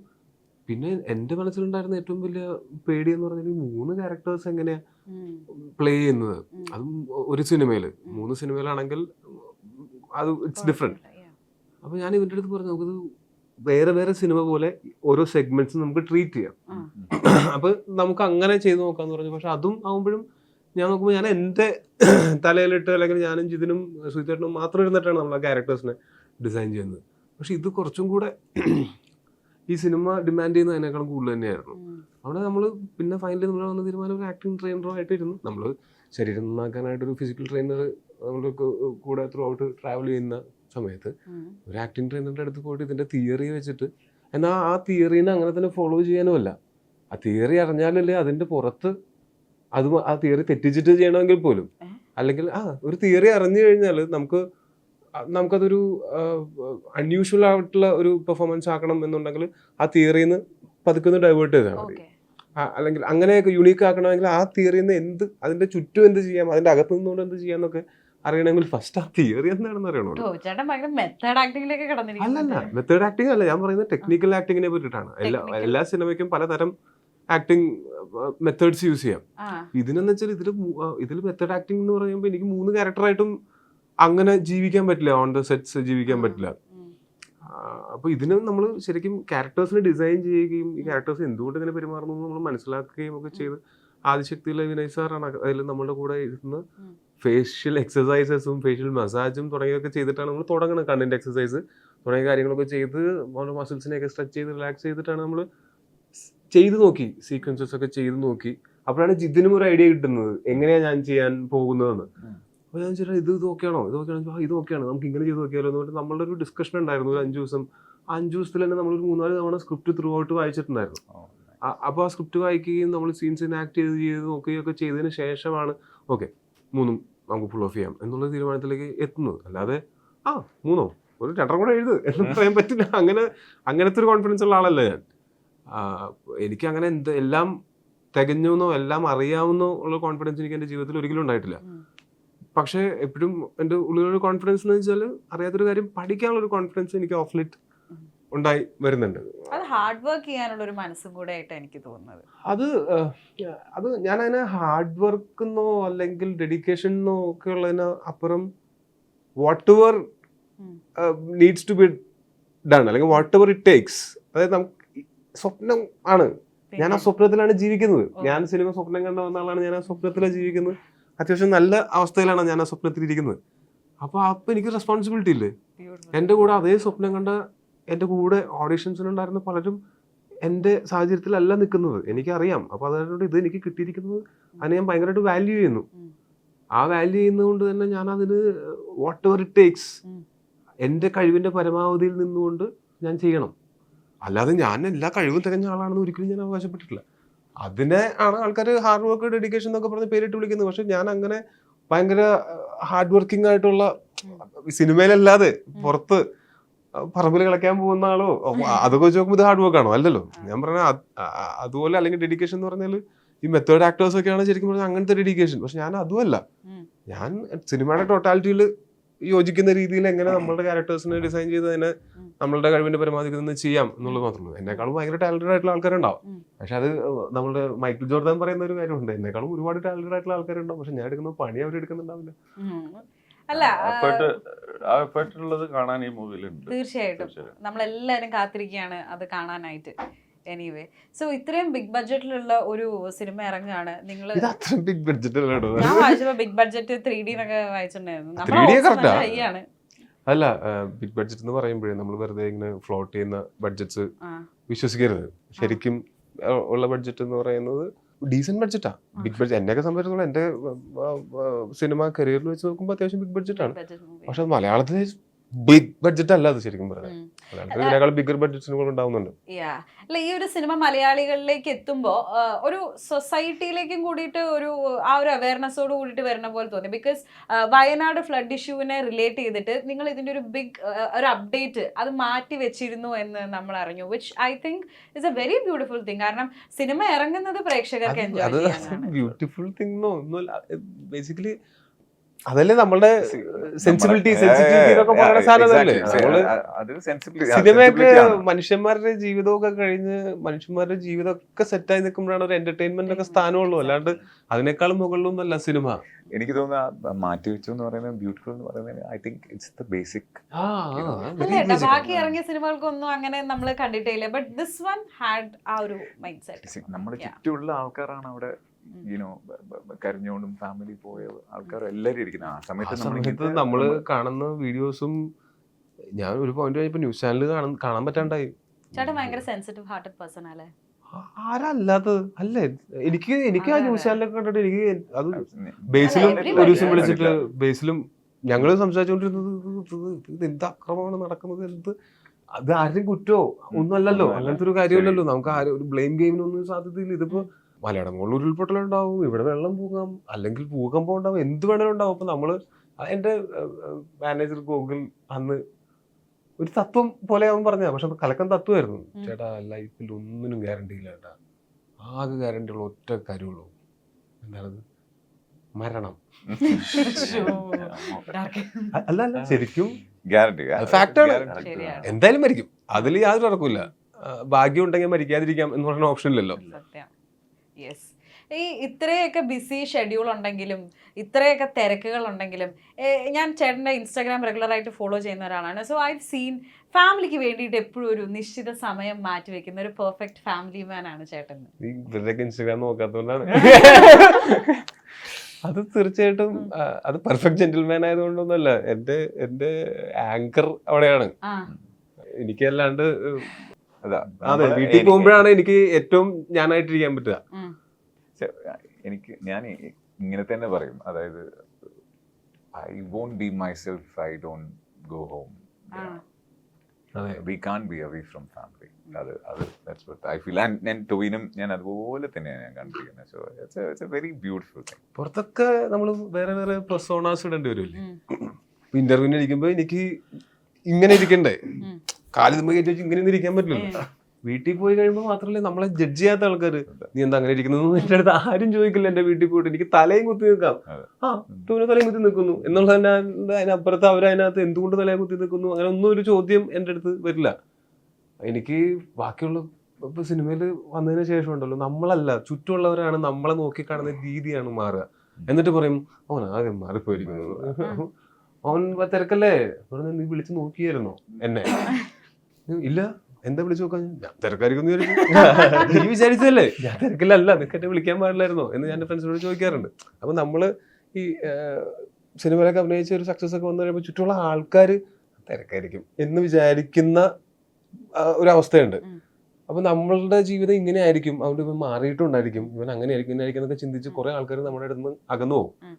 പിന്നെ എൻ്റെ മനസ്സിലുണ്ടായിരുന്ന ഏറ്റവും വലിയ പേടി എന്ന് പറഞ്ഞാൽ 3 ക്യാരക്ടേഴ്സ് എങ്ങനെയാ പ്ലേ ചെയ്യുന്നത്. അതും ഒരു സിനിമയില് 3 സിനിമയിലാണെങ്കിൽ അത് ഇറ്റ്സ് ഡിഫറെന്റ്. അപ്പൊ ഞാൻ ഇവന്റെ അടുത്ത് പറഞ്ഞു, നമുക്കത് വേറെ വേറെ സിനിമ പോലെ ഓരോ സെഗ്മെന്റ്സ് നമുക്ക് ട്രീറ്റ് ചെയ്യാം. അപ്പൊ നമുക്ക് അങ്ങനെ ചെയ്ത് നോക്കാന്ന് പറഞ്ഞു. പക്ഷെ അതും ആകുമ്പോഴും ഞാൻ നോക്കുമ്പോൾ ഞാൻ എൻ്റെ തലയിലിട്ട്, അല്ലെങ്കിൽ ഞാനും ജിതിനും സുഹിത്തേട്ടനും മാത്രം ഇരുന്നിട്ടാണ് നമ്മൾ ആ ക്യാരക്ടേഴ്സിനെ ഡിസൈൻ ചെയ്യുന്നത്. പക്ഷെ ഇത് കുറച്ചും കൂടെ ഈ സിനിമ ഡിമാൻഡ് ചെയ്യുന്നതിനേക്കാളും കൂടുതൽ തന്നെയായിരുന്നു. അവിടെ നമ്മൾ പിന്നെ ഫൈനലി നമ്മൾ വന്ന തീരുമാനം ഒരു ആക്ടിങ് ട്രെയിനറോ ആയിട്ടിരുന്നു. നമ്മൾ ശരീരം നന്നാക്കാനായിട്ടൊരു ഫിസിക്കൽ ട്രെയിനർ നമ്മൾ കൂടെ ത്രൂ ഔട്ട് ട്രാവൽ ചെയ്യുന്ന സമയത്ത് ഒരു ആക്ടിങ് ട്രെയിനറിൻ്റെ അടുത്ത് പോയിട്ട് ഇതിൻ്റെ തിയറി വെച്ചിട്ട്, എന്നാൽ ആ തിയറീനെ അങ്ങനെ തന്നെ ഫോളോ ചെയ്യാനുമല്ല, ആ തിയറി അറിഞ്ഞാലല്ലേ അതിൻ്റെ പുറത്ത് ആ തിയറി തെറ്റിച്ചിട്ട് ചെയ്യണമെങ്കിൽ പോലും, അല്ലെങ്കിൽ ഒരു തിയറി അറിഞ്ഞു കഴിഞ്ഞാൽ നമുക്ക് നമുക്കതൊരു അൺയൂഷ്വൽ ആയിട്ടുള്ള ഒരു പെർഫോമൻസ് ആക്കണം എന്നുണ്ടെങ്കിൽ ആ തിയറിയിൽ നിന്ന് പതുക്കെ ഡൈവേർട്ട് ചെയ്താൽ മതി. ഓക്കെ. അല്ലെങ്കിൽ അങ്ങനെയൊക്കെ യുണീക്ക് ആക്കണമെങ്കിൽ ആ തിയറിയിൽ നിന്ന് അതിന്റെ ചുറ്റും എന്ത് ചെയ്യാം, അതിന്റെ അകത്ത് നിന്നുകൊണ്ട് എന്ത് ചെയ്യാന്നൊക്കെ അറിയണമെങ്കിൽ ഫസ്റ്റ് ആ തിയറി എന്താണെന്ന് അറിയണോ. ചേട്ടൻ ഭയങ്കര മെത്തേഡ് ആക്ടിങ്ങിലേക്ക് അല്ലല്ല, കടന്നിരിക്കുന്നു. മെത്തേഡ് ആക്ടിങ് അല്ല ഞാൻ പറയുന്നത്, ടെക്നിക്കൽ ആക്ടിങ്ങിനെ പറ്റിയിട്ടാണ്. എല്ലാ സിനിമയ്ക്കും പലതരം ആക്ടിങ് മെത്തേഡ്സ് യൂസ് ചെയ്യാം. ഇതിനെന്ന് വെച്ചാൽ ഇതിൽ മെത്തേഡ് ആക്ടിങ് എന്ന് പറയുമ്പോൾ എനിക്ക് 3 ക്യാരക്ടറായിട്ടും അങ്ങനെ ജീവിക്കാൻ പറ്റില്ല, ഓൺ ദ സെറ്റ്സ് ജീവിക്കാൻ പറ്റില്ല. അപ്പൊ ഇതിന് നമ്മൾ ശരിക്കും ക്യാരക്ടേഴ്സിനെ ഡിസൈൻ ചെയ്യുകയും ഈ ക്യാരക്ടേഴ്സ് എന്തുകൊണ്ട് ഇങ്ങനെ പെരുമാറുന്നു നമ്മൾ മനസ്സിലാക്കുകയും ഒക്കെ ചെയ്ത്, ആദിശക്തിയിലെ വിനയ് സാറാണ് അതിൽ നമ്മളുടെ കൂടെ ഇരുന്ന് ഫേഷ്യൽ എക്സസൈസസും ഫേഷ്യൽ മസാജും തുടങ്ങിയൊക്കെ ചെയ്തിട്ടാണ് നമ്മൾ തുടങ്ങുന്നത്. കണ്ണിന്റെ എക്സസൈസ് തുടങ്ങിയ കാര്യങ്ങളൊക്കെ ചെയ്ത് നമ്മുടെ മസിൽസിനെയൊക്കെ സ്ട്രെച്ച് ചെയ്ത് റിലാക്സ് ചെയ്തിട്ടാണ് നമ്മൾ ചെയ്ത് നോക്കി, സീക്വൻസസ് ഒക്കെ ചെയ്ത് നോക്കി. അപ്പോഴാണ് ജിതിനും ഒരു ഐഡിയ കിട്ടുന്നത് എങ്ങനെയാണ് ഞാൻ ചെയ്യാൻ പോകുന്നതെന്ന്. അപ്പോൾ ഞാൻ ചോദിച്ചാൽ ഇത് ഓക്കെയാണോ, ഇത് ഓക്കെയാണ്, നമുക്ക് ഇങ്ങനെ ചെയ്ത് നോക്കിയാലോ എന്ന് പറഞ്ഞിട്ട് നമ്മളുടെ ഒരു ഡിസ്കഷൻ ഉണ്ടായിരുന്നു. ഒരു 5 ദിവസം. 5 ദിവസത്തിൽ തന്നെ നമ്മളൊരു 3-4 തവണ സ്ക്രിപ്റ്റ് ത്രൂ ഔട്ട് വായിച്ചിട്ടുണ്ടായിരുന്നു. അപ്പോൾ ആ സ്ക്രിപ്റ്റ് വായിക്കുകയും നമ്മൾ സീൻസിന് ആക്ട് ചെയ്ത് നോക്കുകയൊക്കെ ചെയ്തതിന് ശേഷമാണ് ഓക്കെ 3 നമുക്ക് ഫുൾ ഓഫ് ചെയ്യാം എന്നുള്ള തീരുമാനത്തിലേക്ക് എത്തുന്നത്. അല്ലാതെ 3 ഒരു 2 കൂടെ എഴുത് എന്ന് പറയാൻ പറ്റില്ല. അങ്ങനത്തെ ഒരു കോൺഫിഡൻസ് ഉള്ള ആളല്ല ഞാൻ. എനിക്ക് അങ്ങനെ എല്ലാം തികഞ്ഞെന്നോ എല്ലാം അറിയാവുന്നോ ഉള്ള കോൺഫിഡൻസ് എനിക്ക് എൻ്റെ ജീവിതത്തിൽ ഒരിക്കലും ഉണ്ടായിട്ടില്ല. പക്ഷേ എപ്പോഴും എൻ്റെ ഉള്ളിലൊരു കോൺഫിഡൻസ് എന്ന് വെച്ചാൽ അറിയാത്തൊരു കാര്യം പഠിക്കാനുള്ള ഒരു കോൺഫിഡൻസ് എനിക്ക് ഓഫ് ലേറ്റ് ഉണ്ടായി വരുന്നുണ്ട്. അത് ഹാർഡ് വർക്ക് ചെയ്യാനുള്ള ഒരു മനസ്സും കൂടെ ആയിട്ട് എനിക്ക് തോന്നുന്നത്. അത് ഞാൻ അതിനെ ഹാർഡ് വർക്ക് എന്നോ അല്ലെങ്കിൽ ഡെഡിക്കേഷൻ എന്നോ ഒക്കെ ഉള്ളതിന് അപ്പുറം whatever needs to be done, അല്ലെങ്കിൽ വാട്ട് എവർ ഇറ്റ് ടേക്സ്. അതായത് നമുക്ക് സ്വപ്നം ആണ്, ഞാൻ ആ സ്വപ്നത്തിലാണ് ജീവിക്കുന്നത്. ഞാൻ സിനിമ സ്വപ്നം കണ്ട വന്ന ആളാണ്, ഞാൻ ആ സ്വപ്നത്തിലാണ് ജീവിക്കുന്നത്. അത്യാവശ്യം നല്ല അവസ്ഥയിലാണ് ഞാൻ ആ സ്വപ്നത്തിൽ ഇരിക്കുന്നത്. അപ്പോൾ എനിക്ക് റെസ്പോൺസിബിലിറ്റി ഇല്ലേ. എൻ്റെ കൂടെ അതേ സ്വപ്നം കണ്ട എൻ്റെ കൂടെ ഓഡീഷൻസിനുണ്ടായിരുന്ന പലരും എൻ്റെ സാഹചര്യത്തിലല്ല നിൽക്കുന്നത്, എനിക്കറിയാം. അപ്പോൾ അതുകൊണ്ട് ഇത് എനിക്ക് കിട്ടിയിരിക്കുന്നത് അതിനെ ഞാൻ ഭയങ്കരമായിട്ട് വാല്യൂ ചെയ്യുന്നു. ആ വാല്യൂ ചെയ്യുന്നതുകൊണ്ട് തന്നെ ഞാൻ അതിന് വാട്ട് എവർ ഇറ്റ് ടേക്സ് എൻ്റെ കഴിവിൻ്റെ പരമാവധിയിൽ നിന്നുകൊണ്ട് ഞാൻ ചെയ്യണം. അല്ലാതെ ഞാൻ എല്ലാ കഴിവും തികഞ്ഞ ആളാണെന്ന് ഒരിക്കലും ഞാൻ അവകാശപ്പെട്ടിട്ടില്ല. അതിനെ ആണ് ആൾക്കാർ ഹാർഡ് വർക്ക് ഡെഡിക്കേഷൻ എന്നൊക്കെ പറഞ്ഞ് പേരിട്ട് വിളിക്കുന്നത്. പക്ഷെ ഞാൻ അങ്ങനെ ഭയങ്കര ഹാർഡ് വർക്കിംഗ് ആയിട്ടുള്ള, സിനിമയിലല്ലാതെ പുറത്ത് പറമ്പിൽ കളിക്കാൻ പോകുന്ന ആളോ അതൊക്കെ വെച്ച് നോക്കുമ്പോൾ ഇത് ഹാർഡ് വർക്ക് ആണോ? അല്ലല്ലോ. ഞാൻ പറഞ്ഞ അതുപോലെ, അല്ലെങ്കിൽ ഡെഡിക്കേഷൻ എന്ന് പറഞ്ഞാൽ ഈ മെത്തേഡ് ആക്ടേഴ്സ് ഒക്കെയാണ് ശരിക്കും പറഞ്ഞാൽ അങ്ങനത്തെ ഡെഡിക്കേഷൻ. പക്ഷെ ഞാൻ അതുമല്ല. ഞാൻ സിനിമയുടെ ടോട്ടാലിറ്റിയിൽ യോജിക്കുന്ന രീതിയിൽ എങ്ങനെ നമ്മളുടെ ക്യാരക്ടേഴ്സിനെ ഡിസൈൻ ചെയ്ത് അതിനെ നമ്മളുടെ കഴിവിന്റെ പരമാവധി നിന്ന് ചെയ്യാം എന്നുള്ളത് മാത്രമേ. എന്നെക്കാളും ഭയങ്കര ടാലന്റഡ് ആയിട്ടുള്ള ആൾക്കാരുണ്ടാവും. പക്ഷെ അത് നമ്മളുടെ മൈക്കിൾ ജോർദാൻ പറയുന്ന ഒരു കാര്യമുണ്ട്, എന്നെക്കാളും ഒരുപാട് ടാലന്റഡ് ആയിട്ടുള്ള ആൾക്കാരുണ്ടാവും. പക്ഷെ ഞാൻ എടുക്കുന്ന പണി അവരെടുക്കുന്നുണ്ടാവില്ല. അല്ല, ഉള്ളത് കാണാൻ ഈ മൂവിയിലുണ്ട്. തീർച്ചയായിട്ടും നമ്മളെല്ലാരും കാത്തിരിക്കുകയാണ് അത് കാണാനായിട്ട്. എനിവേ, സോ ഇത്രയും ബിഗ് ബഡ്ജറ്റിലുള്ള ഒരു സിനിമ ഇറങ്ങുകയാണ്. നിങ്ങൾ ബിഗ് ബഡ്ജറ്റ് ഞാൻ വായിച്ചപ്പോ ബിഗ് ബഡ്ജറ്റ് 3D എന്നൊക്കെ വായിച്ചിട്ടുണ്ടായിരുന്നു. അല്ല, ബിഗ് ബഡ്ജറ്റ് എന്ന് പറയുമ്പോഴേ നമ്മൾ വെറുതെ ഇങ്ങനെ ഫ്ലോട്ട് ചെയ്യുന്ന ബഡ്ജറ്റ്സ് വിശ്വസിക്കരുത്. ശരിക്കും ഉള്ള ബഡ്ജറ്റ് എന്ന് പറയുന്നത് ഡീസന്റ് ബഡ്ജറ്റാ. ബിഗ് ബഡ്ജറ്റ് എന്നെയൊക്കെ സംബന്ധിച്ചിടത്തോളം എൻ്റെ സിനിമ കരിയറിൽ വെച്ച് നോക്കുമ്പോൾ അത്യാവശ്യം ബിഗ് ബഡ്ജറ്റാണ്. പക്ഷെ മലയാളത്തിലെ ബിഗ് ബഡ്ജറ്റ് അല്ല അത് ശരിക്കും പറഞ്ഞാൽ. ഇതിനേക്കാൾ ബിഗർ ബഡ്ജറ്റ്സിനുകൾ ഉണ്ടാവുന്നുണ്ട്. അല്ല, ഈ ഒരു സിനിമ മലയാളികളിലേക്ക് എത്തുമ്പോൾ ഒരു സൊസൈറ്റിയിലേക്കും കൂടിയിട്ട് ഒരു അവയർനെസ്സോട് കൂടിയിട്ട് വരുന്ന പോലെ തോന്നി. ബിക്കോസ് വയനാട് ഫ്ലഡ് ഇഷ്യൂവിനെ റിലേറ്റ് ചെയ്തിട്ട് നിങ്ങൾ ഇതിന്റെ ഒരു ഒരു അപ്ഡേറ്റ് അത് മാറ്റി വെച്ചിരുന്നു എന്ന് നമ്മൾ അറിഞ്ഞു, which I think is A very beautiful thing. കാരണം സിനിമ ഇറങ്ങുന്നത് പ്രേക്ഷകർക്ക് എൻജോയ് ചെയ്യാനാണ്. ബ്യൂട്ടിഫുൾ തിങ് ബേസിക്കലി അതല്ലേ നമ്മളുടെ സെൻസിബിലിറ്റി എന്നൊക്കെ പറയുന്ന സാധനമല്ലേ. സിനിമയൊക്കെ മനുഷ്യന്മാരുടെ ജീവിതമൊക്കെ കഴിഞ്ഞ് മനുഷ്യന്മാരുടെ ജീവിതമൊക്കെ സെറ്റായി നിൽക്കുമ്പോഴാണ് ഒരു എന്റർടൈൻമെന്റ് ഒക്കെ സ്ഥാനമുള്ളൂ. അല്ലാണ്ട് അതിനേക്കാളും മുകളിലൊന്നുമല്ല സിനിമ. എനിക്ക് തോന്നുന്നു മാറ്റി വെച്ചു എന്ന് പറയുന്നത്, ബ്യൂട്ടിഫുൾ എന്ന് പറയുന്നത്, I think it's the basic. ബാക്കി ഇറങ്ങിയ സിനിമകൾക്കൊന്നും അങ്ങനെ നമ്മൾ കണ്ടിട്ടില്ല. ബട്ട് ദിസ് വൺ ഹാഡ് ആ ഒരു മൈൻഡ് സെറ്റ്. നമ്മുടെ ചുറ്റുമുള്ള ആൾക്കാരാണ് അവിടെ കരഞ്ഞോണ്ടും ഫാമിലി പോയ ആൾക്കാർ എല്ലാവരും ഇരിക്കുന്നത്. ആ സമയത്ത് നമ്മള് കാണുന്ന വീഡിയോസും ഞാൻ ഒരു പോയിന്റ് കഴിഞ്ഞപ്പോ ന്യൂസ് ചാനൽ കാണാൻ പറ്റാണ്ടായി. ചേട്ടൻ ഭയങ്കര സെൻസിറ്റീവ് ഹാർട്ടഡ് പേഴ്സൺ അല്ലേ? ആരല്ലാത്തത് അല്ലേ? എനിക്ക് ആ ന്യൂസ് ചാനലൊക്കെ കണ്ടിട്ട് എനിക്ക് അത് ബേസിലും ഒരു ദിവസം വിളിച്ചിട്ട് ബേസിലും ഞങ്ങള് സംസാരിച്ചുകൊണ്ടിരുന്നത് ഇത് എന്ത് അക്രമമാണ് നടക്കുന്നത്, എന്ത് അത് ആരും കുറ്റോ ഒന്നുമല്ലല്ലോ, അങ്ങനത്തെ ഒരു കാര്യമില്ലല്ലോ. നമുക്ക് ആരും ഒരു ബ്ലെയിം ഗെയിമിനൊന്നും സാധ്യതയില്ല. ഇതിപ്പോ മലയാളം മുകളിൽ ഉരുൾപൊട്ടലുണ്ടാവും, ഇവിടെ വെള്ളം പോകാം, അല്ലെങ്കിൽ ഭൂകമ്പം ഉണ്ടാവും, എന്ത് വേണേലും ഉണ്ടാവും. അപ്പൊ നമ്മള് എൻ്റെ മാനേജർ ഗോകുൽ അന്ന് ഒരു തത്വം പോലെ അവൻ പറഞ്ഞ, പക്ഷെ കലക്കൻ തത്വമായിരുന്നു. ചേട്ടാ ലൈഫിൽ ഒന്നിനും ഗ്യാരണ്ടി ഇല്ല ചേട്ടാ, ആകെ ഗ്യാരണ്ടി ഉള്ള ഒറ്റ കാര്യമുള്ളൂ, എന്താണത്? മരണം. അല്ല അല്ല ശരിക്കും ഗ്യാരണ്ടി ഫാക്റ്റാണ്. ശരിയാണ്. എന്തായാലും മരിക്കും, അതിൽ യാതൊരു ഉറപ്പില്ല. ഭാഗ്യം ഉണ്ടെങ്കിൽ മരിക്കാതിരിക്കാം എന്ന് പറയുന്ന ഓപ്ഷൻ ഇല്ലല്ലോ. സത്യം. യെസ്. ഈ ഇത്രയൊക്കെ ബിസി ഷെഡ്യൂൾ ഉണ്ടെങ്കിലും ഇത്രയൊക്കെ തിരക്കുകൾ ഉണ്ടെങ്കിലും ഞാൻ ചേട്ടൻ്റെ ഇൻസ്റ്റാഗ്രാം റെഗുലറായിട്ട് ഫോളോ ചെയ്യുന്ന ഒരാളാണ്. സോ ഐ സീൻ ഫാമിലിക്ക് വേണ്ടിയിട്ട് എപ്പോഴും ഒരു നിശ്ചിത സമയം മാറ്റി വെക്കുന്ന ഒരു പെർഫെക്റ്റ് ഫാമിലി മാൻ ആണ് ചേട്ടൻ. നീ ഇവരുടെയൊക്കെ ഇൻസ്റ്റാഗ്രാം നോക്കാത്തതുകൊണ്ടാണ്. അത് തീർച്ചയായിട്ടും അത് പെർഫെക്റ്റ് ജെന്റിൽമാൻ ആയതുകൊണ്ടൊന്നുമല്ല. എന്റെ ആങ്കർ അവിടെയാണ്. എനിക്ക് അല്ലാണ്ട് അതെ വീട്ടിൽ പോകുമ്പോഴാണ് എനിക്ക് ഏറ്റവും ഞാനായിട്ടിരിക്കാൻ പറ്റുക. ഞാൻ ഇങ്ങനെ തന്നെ പറയും, അതായത് I won't be myself I don't go home. We can be away from family. I feel. And ടോവിനും ഞാൻ അതുപോലെ തന്നെയാണ് ഞാൻ കണ്ടിരിക്കുന്നത്. So it's a very beautiful thing. പുറത്തൊക്കെ നമ്മൾ വേറെ വേറെ പെർസോണാസ് ഇടേണ്ടി വരുമല്ലേ. ഇന്റർവ്യൂവിന് ഇരിക്കുമ്പോ എനിക്ക് ഇങ്ങനെ ഇരിക്കണ്ടേ, കാല് തുമ്പ കയറ്റി വെച്ച് ഇങ്ങനെ ഇരിക്കാൻ പറ്റില്ലല്ലോ. വീട്ടിൽ പോയി കഴിയുമ്പോൾ മാത്രമല്ലേ നമ്മളെ ജഡ്ജ് ചെയ്യാത്ത ആൾക്കാർ നീ എന്താ അങ്ങനെ ഇരിക്കുന്നത് എന്റെ അടുത്ത് ആരും ചോദിക്കില്ല. എന്റെ വീട്ടിൽ പോയിട്ട് എനിക്ക് തലയും കുത്തി നിൽക്കാം. ടൂവിന് തലയും കുത്തി നിൽക്കുന്നു എന്നുള്ളത് അതിനപ്പുറത്ത് അവരതിനകത്ത് എന്തുകൊണ്ട് തലയും കുത്തി നിൽക്കുന്നു അങ്ങനെ ഒന്നും ഒരു ചോദ്യം എൻ്റെ അടുത്ത് വരില്ല. എനിക്ക് ബാക്കിയുള്ള ഇപ്പൊ സിനിമയിൽ വന്നതിന് ശേഷം ഉണ്ടല്ലോ, നമ്മളല്ല ചുറ്റുമുള്ളവരാണ് നമ്മളെ നോക്കിക്കാണുന്ന രീതിയാണ് മാറുക. എന്നിട്ട് പറയും അവൻ ആകെ മാറിപ്പോയിരിക്കുന്നു, അവൻ തിരക്കല്ലേ. നീ വിളിച്ച് നോക്കിയായിരുന്നോ എന്നെ? ഇല്ല, എന്താ വിളിച്ചു നോക്കാൻ? ഞാൻ തിരക്കായിരിക്കും നീ വിചാരിച്ചതല്ലേ, ഞാൻ തിരക്കില്ലല്ല, നിനക്കെന്നെ വിളിക്കാൻ പാടില്ലായിരുന്നോ എന്ന് ഞാൻ എൻ്റെ ഫ്രണ്ട്സിനോട് ചോദിക്കാറുണ്ട്. അപ്പൊ നമ്മള് ഈ സിനിമയിലൊക്കെ അഭിനയിച്ച ഒരു സക്സസ് ഒക്കെ വന്നു കഴിയുമ്പോൾ ചുറ്റുമുള്ള ആൾക്കാർ തിരക്കായിരിക്കും എന്ന് വിചാരിക്കുന്ന ഒരവസ്ഥയുണ്ട്. അപ്പൊ നമ്മളുടെ ജീവിതം ഇങ്ങനെ ആയിരിക്കും, അതുകൊണ്ട് ഇവൻ മാറിയിട്ടുണ്ടായിരിക്കും, ഇവൻ അങ്ങനെ ആയിരിക്കും ഇങ്ങനെ ആയിരിക്കും എന്നൊക്കെ ചിന്തിച്ച് കുറെ ആൾക്കാർ നമ്മുടെ അടുത്ത് നിന്ന് അകന്നു പോകും.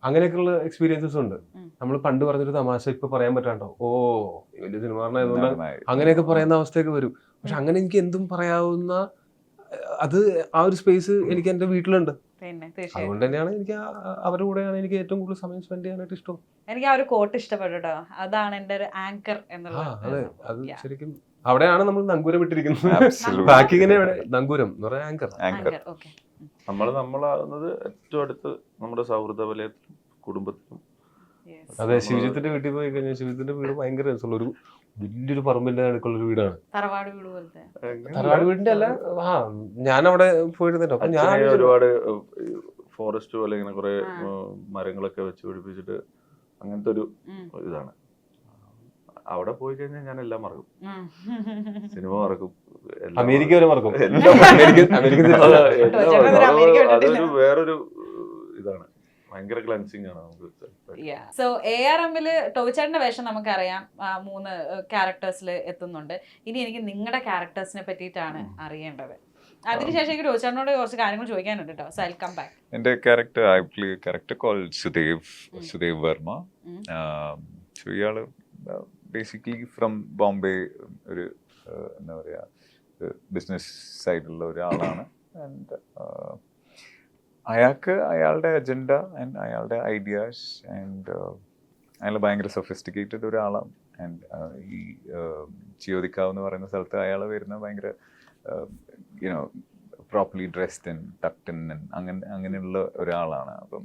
അങ്ങനെയൊക്കെയുള്ള എക്സ്പീരിയൻസസ് ഉണ്ട്. നമ്മൾ പണ്ട് പറഞ്ഞൊരു തമാശ ഇപ്പൊ പറയാൻ പറ്റാണ്ടോ, ഓ വലിയ സിനിമാറിനായതുകൊണ്ട് അങ്ങനെയൊക്കെ പറയുന്ന അവസ്ഥയൊക്കെ വരും. പക്ഷെ അങ്ങനെ എനിക്ക് എന്തും പറയാവുന്ന അത് ആ ഒരു സ്പേസ് എനിക്ക് എന്റെ വീട്ടിലുണ്ട്. അതുകൊണ്ട് തന്നെയാണ് എനിക്ക് അവരുടെ കൂടെയാണ് എനിക്ക് ഏറ്റവും കൂടുതൽ സമയം സ്പെൻഡ് ചെയ്യാനായിട്ട് ഇഷ്ടം. എനിക്ക് ആ ഒരു കോട്ട് ഇഷ്ടപ്പെട്ടോ, അതാണ് എന്റെ ഒരു ആങ്കർ എന്നുള്ളത്. അതെ, അത് ശരിക്കും അവിടെയാണ് നമ്മൾ നങ്കൂരം ഇട്ടിരിക്കുന്നത്. ബാക്കി ഇങ്ങനെ നങ്കൂരം എന്ന് പറയാൻ ആങ്കർ. നമ്മളാകുന്നത് ഏറ്റവും അടുത്ത് നമ്മുടെ സൗഹൃദ വലയത്തിലും കുടുംബത്തിലും. അതെ, ശിവജിത്തിന്റെ വീട്ടിൽ പോയി കഴിഞ്ഞാൽ ശിവജിത്തിന്റെ വീട് ഭയങ്കര രസമുള്ള ഒരു വലിയൊരു പറമ്പിന്റെ അടുക്കുള്ള ഒരു വീടാണ്. തറവാട് വീട് പോലത്തെ. തറവാട് വീടിന്റെ അല്ല, ഞാൻ അവിടെ പോയിരുന്നോ. അപ്പൊ ഞാൻ ഒരുപാട് ഫോറസ്റ്റ് പോലെ ഇങ്ങനെ കുറെ മരങ്ങളൊക്കെ വെച്ച് പിടിപ്പിച്ചിട്ട് അങ്ങനത്തെ ഒരു ഇതാണ്. അവിടെ പോയി കഴിഞ്ഞാൽ ഞാൻ എല്ലാം മറക്കും, സിനിമ മറക്കും, അമേരിക്ക വരെ മറക്കും. അതൊരു വേറൊരു ഇതാണ്, ഭയങ്കര ക്ലൻസിങ് ആണ് നമുക്ക്. സോ ARMല് ടോവിച്ചേട്ടന്റെ വേഷം നമുക്കറിയാം 3 ക്യാരക്ടേഴ്സിൽ എത്തുന്നുണ്ട്. ഇനി എനിക്ക് നിങ്ങളുടെ ക്യാരക്ടേഴ്സിനെ പറ്റിയിട്ടാണ് അറിയേണ്ടത്. അതിനുശേഷം എനിക്ക് ടോവിച്ചേട്ടനോട് കുറച്ച് കാര്യങ്ങൾ ചോദിക്കാനുണ്ട് കേട്ടോ. So I come back. എന്റെ character I play character called Sudev Varma. So ഇയാള് ബേസിക്കലി ഫ്രം ബോംബെ, ഒരു എന്താ പറയുക ബിസിനസ് സൈഡിലുള്ള ഒരാളാണ്. ആൻഡ് അയാൾക്ക് അയാളുടെ അജണ്ട ആൻഡ് അയാളുടെ ഐഡിയാസ് ആൻഡ് അയാൾ ഭയങ്കര സൊഫിസ്റ്റിക്കേറ്റഡ് ഒരാളാണ്. ആൻഡ് ഈ ചിയോദിക്കാവ് എന്ന് പറയുന്ന സ്ഥലത്ത് അയാൾ വരുന്ന ഭയങ്കര you know properly dressed and tucked in അങ്ങനെയുള്ള ഒരാളാണ്. അപ്പം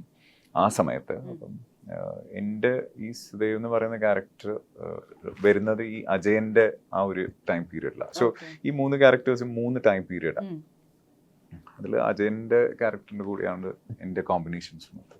ആ സമയത്ത് അപ്പം എൻ്റെ ഈ സുദേവ് എന്ന് പറയുന്ന ക്യാരക്ടർ വരുന്നത് ഈ അജയന്റെ ആ ഒരു ടൈം പീരീഡിലാണ്. സോ ഈ 3 ക്യാരക്ടേഴ്സും 3 ടൈം പീരീഡാണ്. അതിൽ അജയന്റെ ക്യാരക്ടറിന്റെ കൂടെയാണ് എൻ്റെ കോമ്പിനേഷൻസ് മൊത്തം.